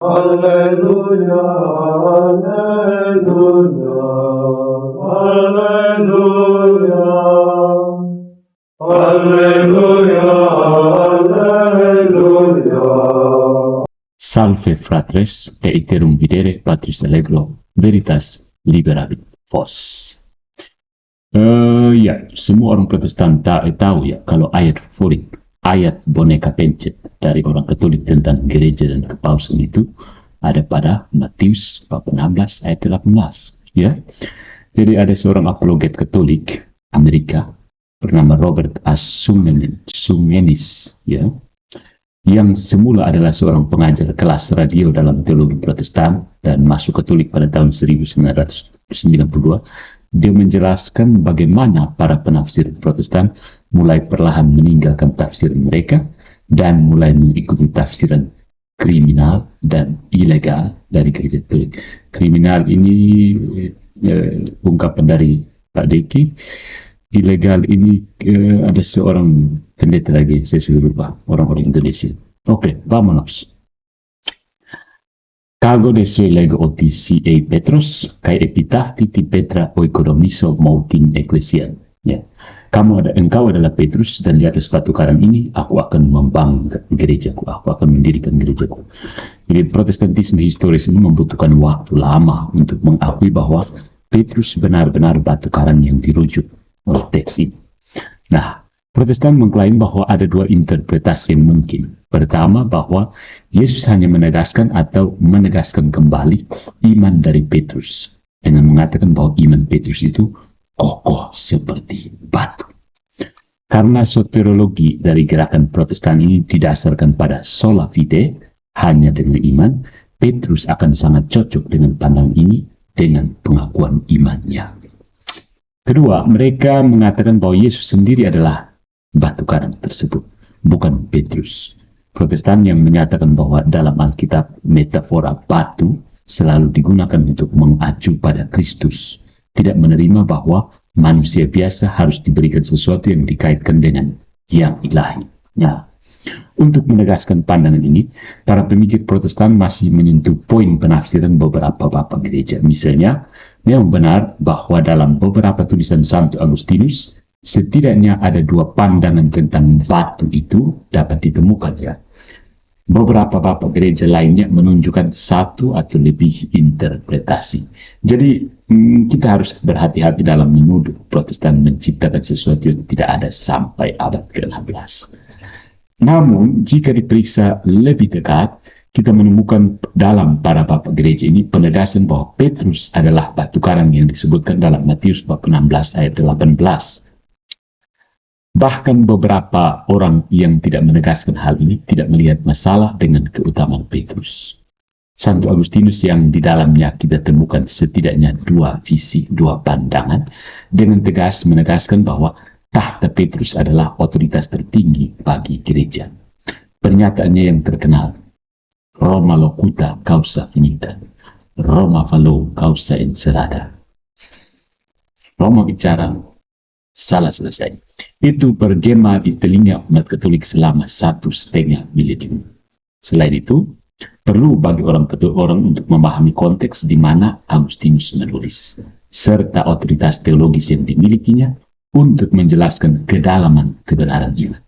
Alleluia, alleluia, alleluia, alleluia, alleluia. Salve fratres, te iterum videre Patris Allegro, veritas liberabit vos. Ya, semua orang Protestan tahu ya kalau ayat favorit, ayat boneka pencet dari orang Katolik tentang gereja dan kepausan itu ada pada Matius bab 16 ayat 18. Ya, jadi ada seorang apologet Katolik Amerika bernama Robert A. Sumenis, ya, yang semula adalah seorang pengajar kelas radio dalam teologi Protestan dan masuk Katolik pada tahun 1992. Dia menjelaskan bagaimana para penafsir Protestan mulai perlahan meninggalkan tafsiran mereka dan mulai mengikuti tafsiran kriminal dan ilegal dari gereja Katolik. Kriminal ini ungkapan dari Pak Deki. Ilegal ini ada seorang pendeta lagi, saya sudah lupa, orang-orang Indonesia. Oke, vámonos. Cago de sui lego otisi e Petros, kai epitafti ti Petra oikonomiso mautin eklesian. Ya. Engkau adalah Petrus, dan di atas batu karang ini aku akan membangun gerejaku, aku akan mendirikan gerejaku. Jadi Protestantisme historis ini membutuhkan waktu lama untuk mengakui bahwa Petrus benar-benar batu karang yang dirujuk oleh teks ini. Nah, Protestan mengklaim bahwa ada dua interpretasi yang mungkin. Pertama, bahwa Yesus hanya menegaskan atau menegaskan kembali iman dari Petrus dengan mengatakan bahwa iman Petrus itu kokoh seperti batu. Karena soteriologi dari gerakan Protestan ini didasarkan pada sola fide, hanya dengan iman, Petrus akan sangat cocok dengan pandangan ini dengan pengakuan imannya. Kedua, mereka mengatakan bahwa Yesus sendiri adalah batu karang tersebut, bukan Petrus. Protestan yang menyatakan bahwa dalam Alkitab metafora batu selalu digunakan untuk mengacu pada Kristus, tidak menerima bahwa manusia biasa harus diberikan sesuatu yang dikaitkan dengan yang ilahi. Nah, untuk menegaskan pandangan ini, para pemikir Protestan masih menyentuh poin penafsiran beberapa bapak gereja. Misalnya, memang benar bahwa dalam beberapa tulisan Santo Agustinus, setidaknya ada dua pandangan tentang batu itu dapat ditemukan, ya. Beberapa bapak gereja lainnya menunjukkan satu atau lebih interpretasi. Jadi kita harus berhati-hati dalam menuduh Protestan menciptakan sesuatu yang tidak ada sampai abad ke-16. Namun jika diperiksa lebih dekat, kita menemukan dalam para bapak gereja ini penegasan bahwa Petrus adalah batu karang yang disebutkan dalam Matius bab 16 ayat 18. Bahkan beberapa orang yang tidak menegaskan hal ini tidak melihat masalah dengan keutamaan Petrus. Santo Agustinus yang di dalamnya kita temukan setidaknya dua visi, dua pandangan, dengan tegas menegaskan bahwa tahta Petrus adalah otoritas tertinggi bagi gereja. Pernyataannya yang terkenal, Roma locuta causa finita, Roma fallo causa encerrada. Roma bicara, salah selesai. Itu bergema di telinga umat Katolik selama 1,5 milenium. Selain itu, perlu bagi orang untuk memahami konteks di mana Agustinus menulis, serta otoritas teologis yang dimilikinya untuk menjelaskan kedalaman kebenaran iman.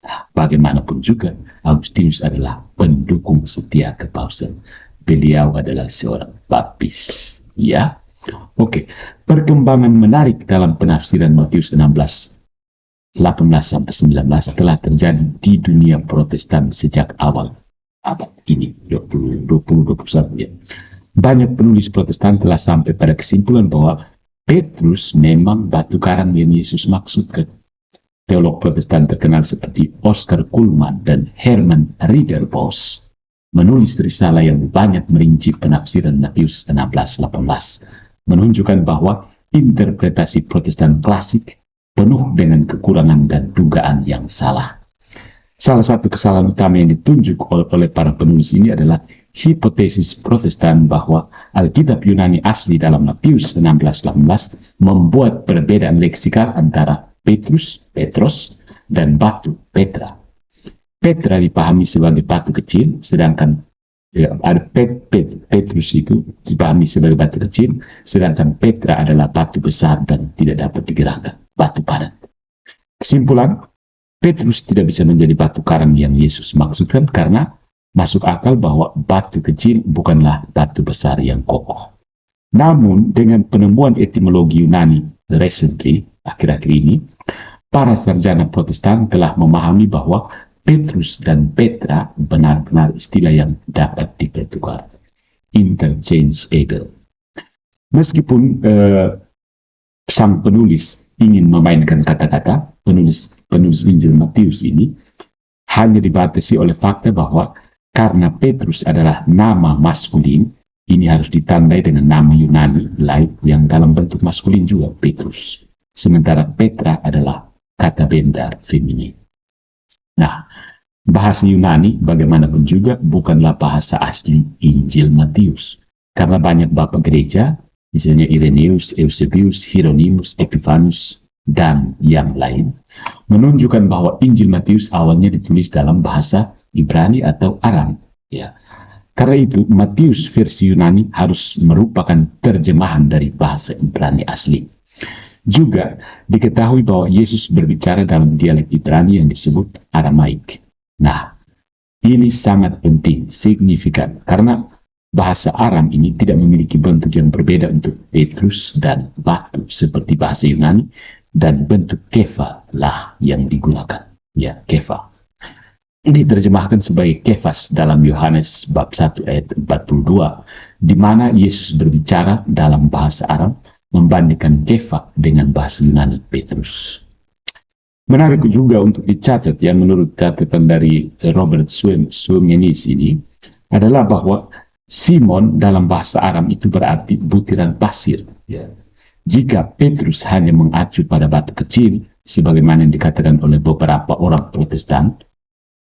Nah, bagaimanapun juga, Agustinus adalah pendukung setia kepausan. Beliau adalah seorang baptis. Ya. Oke, perkembangan menarik dalam penafsiran Matius 16, 18-19 telah terjadi di dunia Protestan sejak awal abad ini, 20-21 ya. Banyak penulis Protestan telah sampai pada kesimpulan bahwa Petrus memang batu karang yang Yesus maksudkan. Teolog Protestan terkenal seperti Oscar Cullmann dan Herman Ridderbos menulis risalah yang banyak merinci penafsiran Matius 16-18. Menunjukkan bahwa interpretasi Protestan klasik penuh dengan kekurangan dan dugaan yang salah. Salah satu kesalahan utama yang ditunjuk oleh para penulis ini adalah hipotesis Protestan bahwa Alkitab Yunani asli dalam Matius 16-18 membuat perbedaan leksikal antara Petros, dan batu, Petra. Petra dipahami sebagai batu kecil, sedangkan Ya, ada Petrus itu dipahami sebagai batu kecil, sedangkan Petra adalah batu besar dan tidak dapat digerakkan, batu padat. Kesimpulan, Petrus tidak bisa menjadi batu karang yang Yesus maksudkan karena masuk akal bahwa batu kecil bukanlah batu besar yang kokoh. Namun, dengan penemuan etimologi Yunani recently, akhir-akhir ini, para sarjana Protestan telah memahami bahwa Petrus dan Petra benar-benar istilah yang dapat dipertukar, interchangeable. Meskipun sang penulis ingin memainkan kata-kata, penulis Injil Matius ini hanya dibatasi oleh fakta bahwa karena Petrus adalah nama maskulin, ini harus ditandai dengan nama Yunani lain yang dalam bentuk maskulin juga, Petrus. Sementara Petra adalah kata benda feminin. Nah, bahasa Yunani bagaimanapun juga bukanlah bahasa asli Injil Matius. Karena banyak bapak gereja, misalnya Irenaeus, Eusebius, Hieronymus, Epiphanus, dan yang lain, menunjukkan bahwa Injil Matius awalnya ditulis dalam bahasa Ibrani atau Aram. Ya. Karena itu, Matius versi Yunani harus merupakan terjemahan dari bahasa Ibrani asli. Juga diketahui bahwa Yesus berbicara dalam dialek Ibrani yang disebut Aramaik. Nah, ini sangat penting, signifikan, karena bahasa Aram ini tidak memiliki bentuk yang berbeda untuk Petrus dan batu seperti bahasa Yunani, dan bentuk kefa lah yang digunakan. Ya, kefa. Diterjemahkan sebagai Kefas dalam Yohanes bab 1 ayat 42, di mana Yesus berbicara dalam bahasa Aram, membandingkan kefa dengan bahasa Yunani Petrus. Menarik juga untuk dicatat ya, menurut catatan dari Robert Suemenis ini adalah bahwa Simon dalam bahasa Aram itu berarti butiran pasir. Ya. Jika Petrus hanya mengacu pada batu kecil, sebagaimana yang dikatakan oleh beberapa orang Protestan,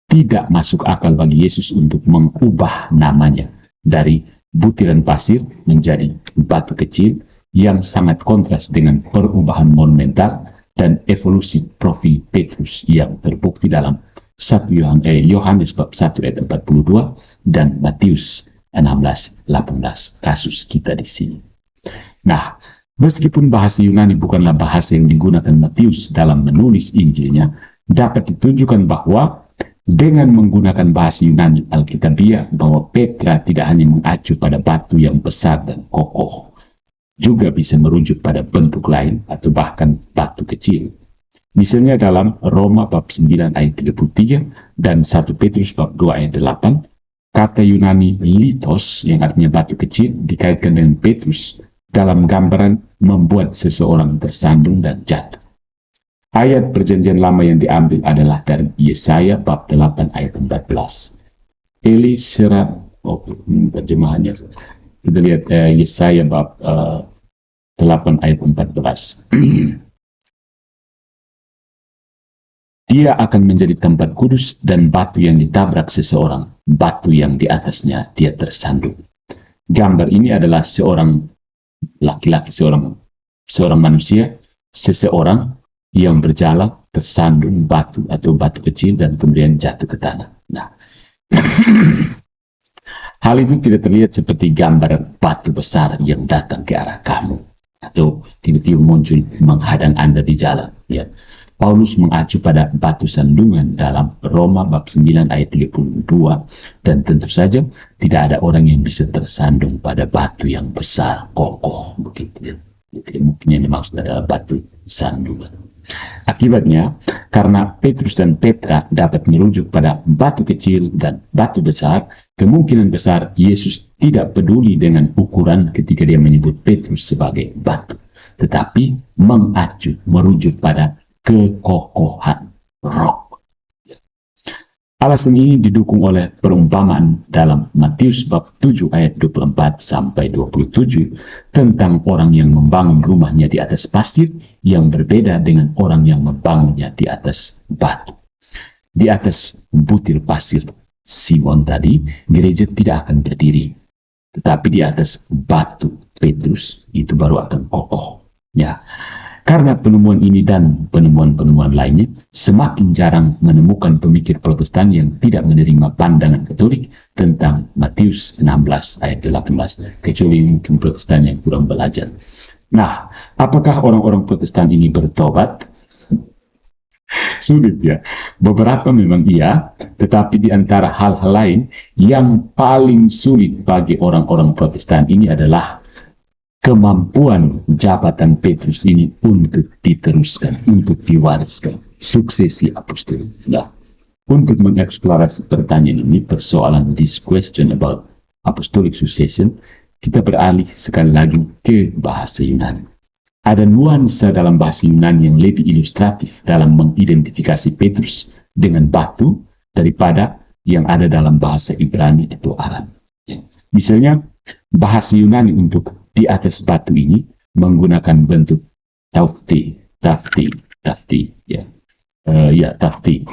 tidak masuk akal bagi Yesus untuk mengubah namanya dari butiran pasir menjadi batu kecil, yang sangat kontras dengan perubahan monumental dan evolusi profil Petrus yang terbukti dalam Yohanes bab 1 ayat 42 dan Matius 16-18, kasus kita di sini. Nah, meskipun bahasa Yunani bukanlah bahasa yang digunakan Matius dalam menulis Injilnya, dapat ditunjukkan bahwa dengan menggunakan bahasa Yunani Alkitabiah bahwa Petra tidak hanya mengacu pada batu yang besar dan kokoh, juga bisa merujuk pada bentuk lain atau bahkan batu kecil. Misalnya dalam Roma bab 9 ayat 33 dan 1 Petrus bab 2 ayat 8, kata Yunani litos yang artinya batu kecil dikaitkan dengan Petrus dalam gambaran membuat seseorang tersandung dan jatuh. Ayat perjanjian lama yang diambil adalah dari Yesaya bab 8 ayat 14. Eli serat, terjemahannya. Kita lihat Yesaya bab 8 ayat 14. Dia akan menjadi tempat kudus dan batu yang ditabrak seseorang, batu yang di atasnya dia tersandung. Gambar ini adalah seorang laki-laki, seorang manusia, seseorang yang berjalan tersandung batu atau batu kecil dan kemudian jatuh ke tanah. Nah, hal itu tidak terlihat seperti gambar batu besar yang datang ke arah kamu atau tiba-tiba muncul menghadang Anda di jalan. Ya. Paulus mengacu pada batu sandungan dalam Roma bab 9 ayat 32, dan tentu saja tidak ada orang yang bisa tersandung pada batu yang besar, kokoh begitu. Jadi, mungkin yang dimaksud adalah batu sandungan. Akibatnya, karena Petrus dan Petra dapat merujuk pada batu kecil dan batu besar, kemungkinan besar Yesus tidak peduli dengan ukuran ketika dia menyebut Petrus sebagai batu, tetapi merujuk pada kekokohan roh. Alasan ini didukung oleh perumpamaan dalam Matius bab 7 ayat 24 sampai 27 tentang orang yang membangun rumahnya di atas pasir yang berbeda dengan orang yang membangunnya di atas batu. Di atas butir pasir Simon tadi, gereja tidak akan berdiri. Tetapi di atas batu Petrus itu baru akan kokoh. Ya. Karena penemuan ini dan penemuan-penemuan lainnya, semakin jarang menemukan pemikir Protestan yang tidak menerima pandangan Katolik tentang Matius 16 ayat 18, kecuali mungkin Protestan yang kurang belajar. Nah, apakah orang-orang Protestan ini bertobat? Sulit ya. Beberapa memang iya, tetapi di antara hal-hal lain, yang paling sulit bagi orang-orang Protestan ini adalah kemampuan jabatan Petrus ini untuk diteruskan, untuk diwariskan, suksesi apostol. Nah, untuk mengeksplorasi pertanyaan ini, persoalan this question about apostolic succession, kita beralih sekali lagi ke bahasa Yunani. Ada nuansa dalam bahasa Yunani yang lebih ilustratif dalam mengidentifikasi Petrus dengan batu daripada yang ada dalam bahasa Ibrani atau Aram. Ya. Misalnya, bahasa Yunani untuk di atas batu ini menggunakan bentuk tafti, ya, tafti.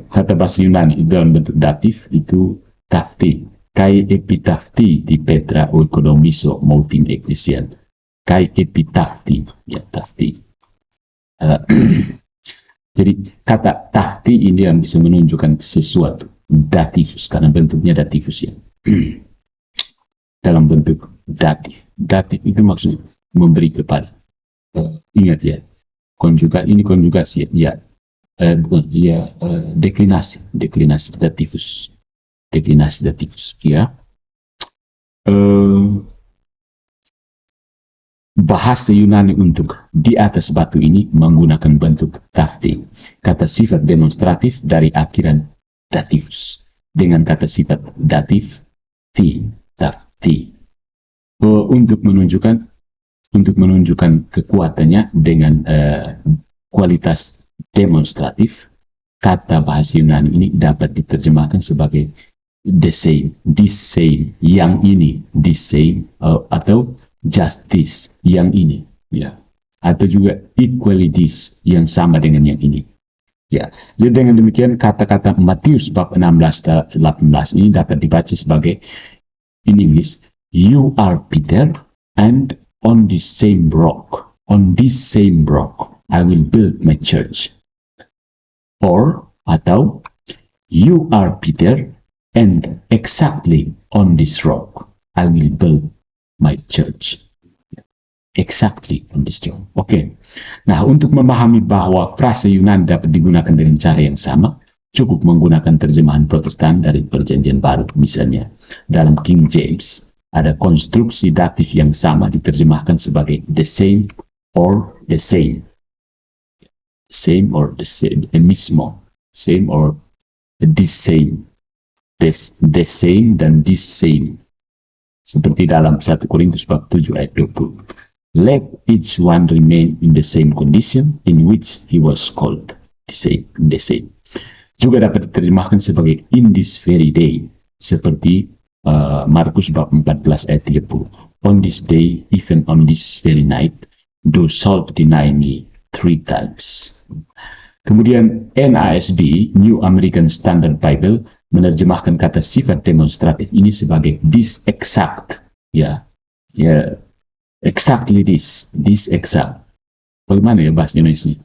Kata bahasa Yunani dalam bentuk datif itu tafti. Kai epitafti di Petra oikonomiso multim ecclesian. Kai epitafti, ya tafti. Jadi kata tafti ini yang bisa menunjukkan sesuatu datifus karena bentuknya datifus ya. Dalam bentuk datif. Datif itu maksudnya memberi kepada. Ingat ya, konjugasi ya. Deklinasi datifus. Deklinasi datifus ya. Bahasa Yunani untuk di atas batu ini menggunakan bentuk tafti, kata sifat demonstratif dari akhiran datifus dengan kata sifat datif tafti, untuk menunjukkan kekuatannya dengan kualitas demonstratif. Kata bahasa Yunani ini dapat diterjemahkan sebagai the same, this same, yang ini, this same, atau justice, yang ini, ya, atau juga equally this, yang sama dengan yang ini, ya. Jadi dengan demikian kata-kata Matius bab 16 18 ini dapat dibaca sebagai in English, you are Peter, and on this same rock I will build my church. Or atau you are Peter, and exactly on this rock I will build my church. Exactly on this rock. Oke. Nah, untuk memahami bahwa frase Yunani dapat digunakan dengan cara yang sama, cukup menggunakan terjemahan Protestan dari Perjanjian Baru. Misalnya, dalam King James ada konstruksi datif yang sama diterjemahkan sebagai the same or the same. Same or the same, mismo, same or this same, the same dan this same. Seperti dalam 1 Korintus bab 7 ayat 20. Let each one remain in the same condition in which he was called. The same. Juga dapat diterjemahkan sebagai in this very day. Seperti Markus bab 14 ayat 30. On this day, even on this very night, thou shalt deny me 3 times. Kemudian NASB, New American Standard Bible, menerjemahkan kata sifat demonstratif ini sebagai this exact, ya, exactly this exact. Bagaimana ya bahasa Indonesia?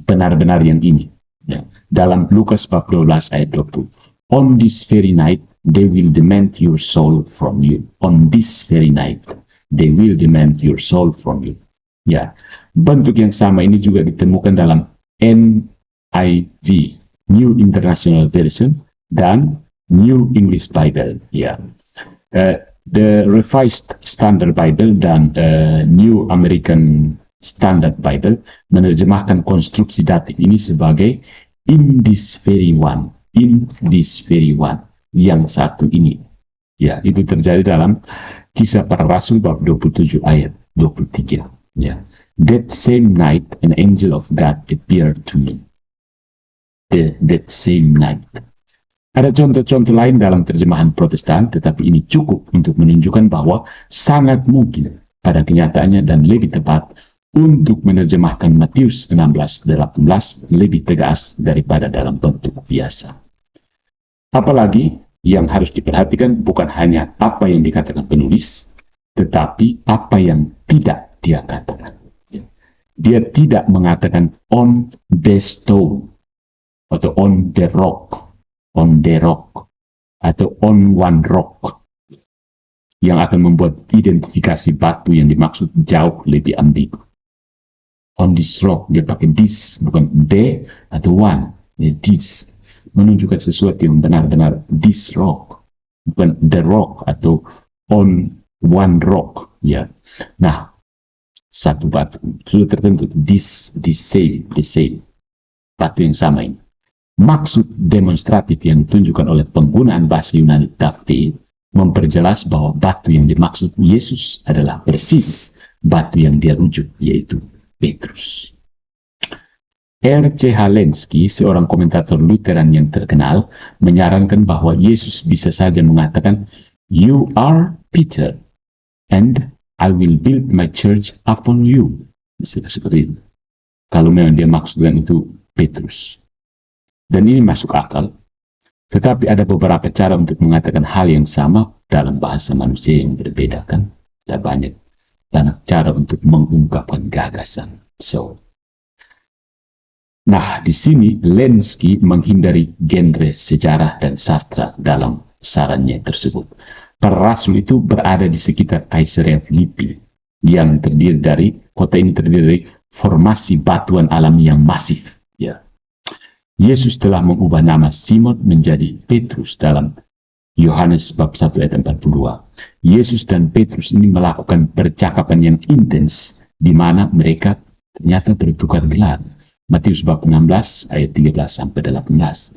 Benar-benar yang ini. Ya. Dalam Lukas 14 ayat 20, on this very night they will demand your soul from you. On this very night they will demand your soul from you. Ya, bentuk yang sama ini juga ditemukan dalam NIV, New International Version, dan New English Bible. Ya, the Revised Standard Bible dan New American Standard Bible menerjemahkan konstruksi datif ini sebagai in this very one, yang satu ini. Ya, itu terjadi dalam Kisah Para Rasul bab 27 ayat 23. Ya, that same night an angel of God appeared to me. That same night. Ada contoh-contoh lain dalam terjemahan Protestan, tetapi ini cukup untuk menunjukkan bahwa sangat mungkin pada kenyataannya dan lebih tepat untuk menerjemahkan Matius 16:18 lebih tegas daripada dalam bentuk biasa. Apalagi yang harus diperhatikan bukan hanya apa yang dikatakan penulis, tetapi apa yang tidak dia katakan. Dia tidak mengatakan on the stone, atau on the rock, atau on one rock, yang akan membuat identifikasi batu yang dimaksud jauh lebih ambigu. On this rock, dia pakai this, bukan the atau one. This menunjukkan sesuatu yang benar-benar this rock, bukan the rock atau on one rock. Ya, nah, satu batu sudah tertentu, this same batu yang sama ini. Maksud demonstratif yang ditunjukkan oleh penggunaan bahasa Yunani tafti memperjelas bahwa batu yang dimaksud Yesus adalah persis batu yang dia rujuk, yaitu Petrus. R.C. Halensky, seorang komentator Lutheran yang terkenal, menyarankan bahwa Yesus bisa saja mengatakan, "You are Peter, and I will build my church upon you." Bisa seperti itu. Kalau memang dia maksudkan itu Petrus. Dan ini masuk akal. Tetapi ada beberapa cara untuk mengatakan hal yang sama dalam bahasa manusia yang berbeda, kan? Ada banyak cara untuk mengungkapkan gagasan. Nah, di sini Lenski menghindari genre sejarah dan sastra dalam sarannya tersebut. Para rasul itu berada di sekitar Kaisarea Filipi, yang kota ini terdiri dari formasi batuan alami yang masif. Ya. Yesus telah mengubah nama Simon menjadi Petrus dalam Yohanes bab 1 ayat 42. Yesus dan Petrus ini melakukan percakapan yang intens di mana mereka ternyata bertukar gelar. Matius bab 16 ayat 13 sampai 18.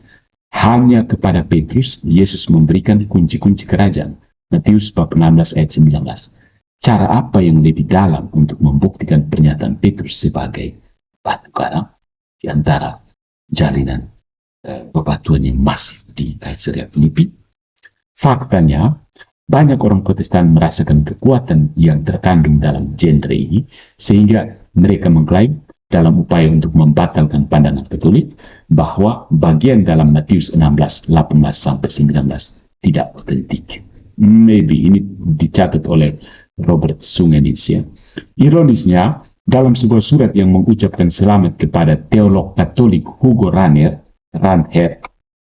Hanya kepada Petrus Yesus memberikan kunci-kunci kerajaan. Matius bab 16 ayat 19. Cara apa yang lebih dalam untuk membuktikan pernyataan Petrus sebagai batu karang di antara jalinan bebatuan yang masif di Kaisarea Filipi? Faktanya, banyak orang Protestan merasakan kekuatan yang terkandung dalam genre ini, sehingga mereka mengklaim dalam upaya untuk membatalkan pandangan Katolik bahwa bagian dalam Matius 16, 18 sampai 19 tidak otentik. Maybe ini dicatat oleh Robert Sungenis. Ya. Ironisnya, dalam sebuah surat yang mengucapkan selamat kepada teolog Katolik Hugo Ranher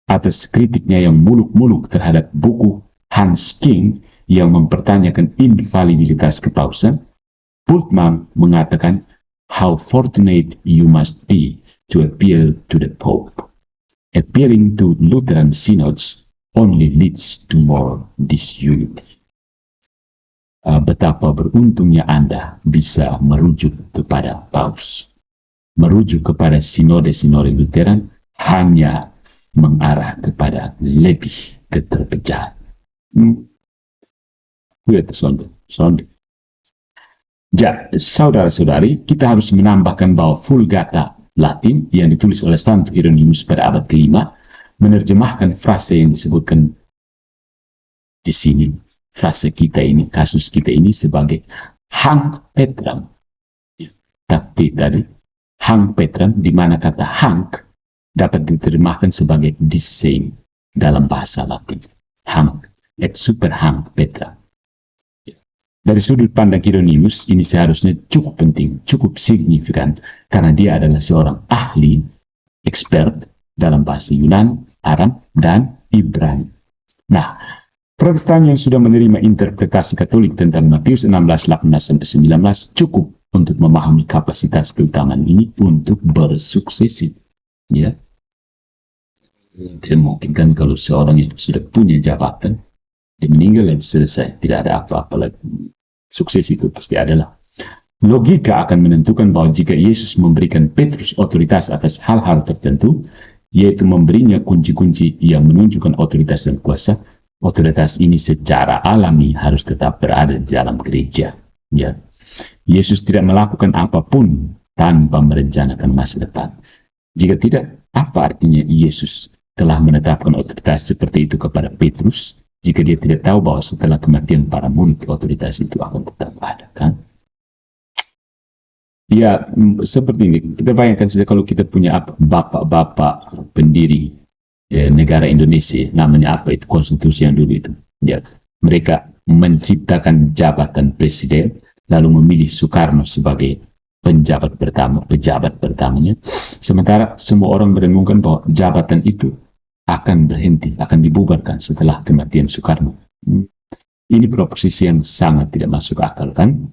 atas kritiknya yang muluk-muluk terhadap buku Hans King yang mempertanyakan infalibilitas kepausan, Bultmann mengatakan, "How fortunate you must be to appeal to the Pope. Appealing to Lutheran synods only leads to more disunity." Betapa beruntungnya Anda bisa merujuk kepada Paus. Merujuk kepada sinode-sinode Lutheran hanya mengarah kepada lebih keterpecahan. Saudara-saudari, kita harus menambahkan bahwa Vulgata Latin yang ditulis oleh Santo Hieronymus pada abad ke-5 menerjemahkan frase yang disebutkan di sini, frase kita ini, kasus kita ini sebagai Hanc Petram. Tapi tadi, Hanc Petram, di mana kata Hanc dapat diterjemahkan sebagai the same dalam bahasa Latin. Hanc et super Hanc Petra. Dari sudut pandang Hieronymus, ini seharusnya cukup penting, cukup signifikan, karena dia adalah seorang ahli, expert dalam bahasa Yunan, Aram, dan Ibrani. Nah, Protestan yang sudah menerima interpretasi Katolik tentang Matius 16, 18-19 cukup untuk memahami kapasitas keutamaan ini untuk bersuksesi. Ya. Tidak mungkin kan kalau seorang yang sudah punya jabatan, dia meninggal dan selesai, tidak ada apa-apa lagi. Sukses itu pasti adalah. Logika akan menentukan bahwa jika Yesus memberikan Petrus otoritas atas hal-hal tertentu, yaitu memberinya kunci-kunci yang menunjukkan otoritas dan kuasa, otoritas ini secara alami harus tetap berada di dalam gereja. Ya. Yesus tidak melakukan apapun tanpa merencanakan masa depan. Jika tidak, apa artinya Yesus telah menetapkan otoritas seperti itu kepada Petrus, jika dia tidak tahu bahwa setelah kematian para murid otoritas itu akan tetap ada, kan? Ya, seperti ini. Kita bayangkan saja kalau kita punya bapak-bapak pendiri negara Indonesia, namanya apa itu, konstitusi yang dulu itu. Ya, mereka menciptakan jabatan presiden, lalu memilih Soekarno sebagai pejabat pertamanya, sementara semua orang merenungkan bahwa jabatan itu akan berhenti, akan dibubarkan setelah kematian Soekarno. Ini proposisi yang sangat tidak masuk akal, kan?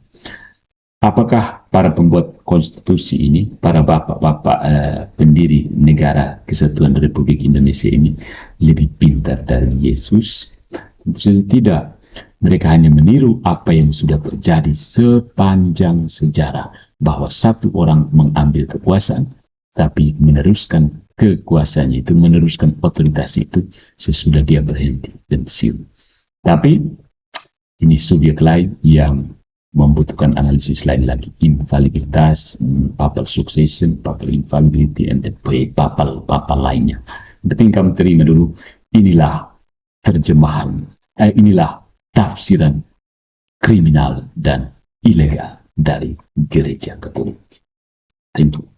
Apakah para pembuat konstitusi ini, para bapak-bapak pendiri negara Kesatuan Republik Indonesia ini lebih pintar dari Yesus? Tentu saja tidak. Mereka hanya meniru apa yang sudah terjadi sepanjang sejarah, bahwa satu orang mengambil kekuasaan, tapi meneruskan kekuasaannya itu, meneruskan otoritas itu sesudah dia berhenti pensiun. Tapi ini subjek lain yang membutuhkan analisis lain lagi. Infalibilitas, papal succession, papal infallibility, and papal lainnya. Penting kamu terima dulu, inilah terjemahan, inilah tafsiran kriminal dan ilegal dari gereja Katolik. Thank you.